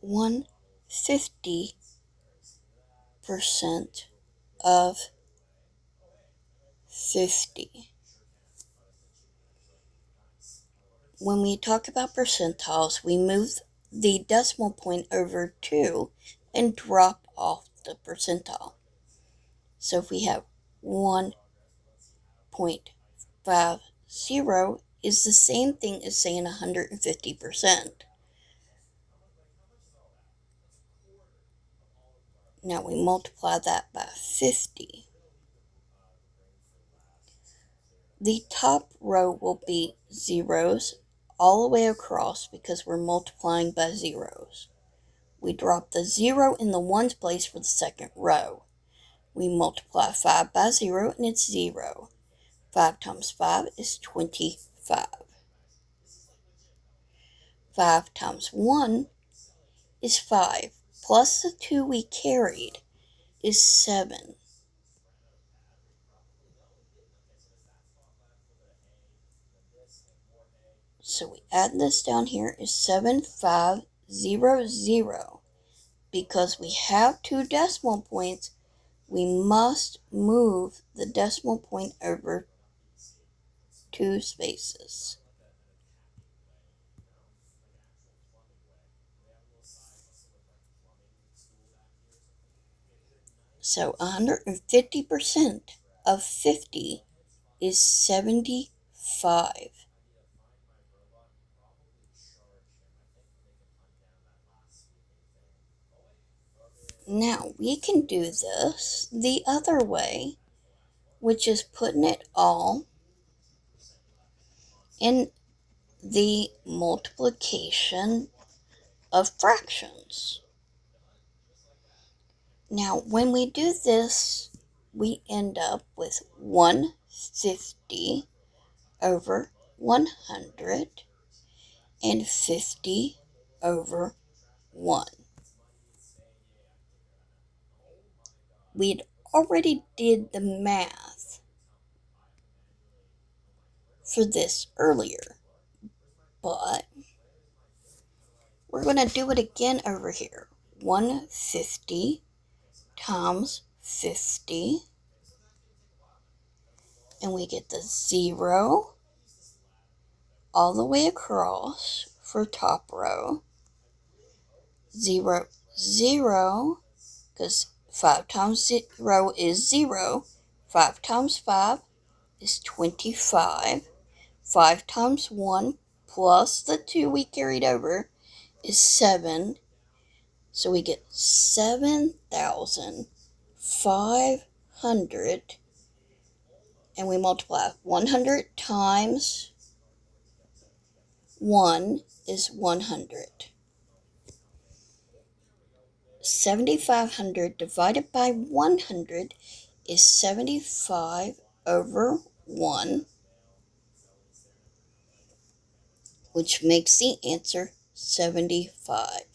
1/50% of 50. When we talk about percentiles, we move the decimal point over 2 and drop off the percentile. So if we have 1.50 is the same thing as saying 150%. Now we multiply that by 50. The top row will be zeros all the way across because we're multiplying by zeros. We drop the 0 in the ones place for the second row. We multiply 5 by 0 and it's 0. 5 times 5 is 25. 5 times 1 is 5, plus the 2 we carried is 7. So we add this down here is 7500. Because we have 2 decimal points, we must move the decimal point over 2 spaces. So 150% of 50 is 75. Now we can do this the other way, which is putting it all in the multiplication of fractions. Now when we do this, we end up with 150 over 100 and 50 over 1. We'd already did the math for this earlier, but we're going to do it again over here. 150 times 50, and we get the 0 all the way across for top row. 0, 0, because 5 times 0 is 0. 5 times 5 is 25. 5 times 1 plus the 2 we carried over is 7. So we get 7,500. And we multiply 100 times 1 is 100. 7,500 divided by 100 is 75 over 1, which makes the answer 75.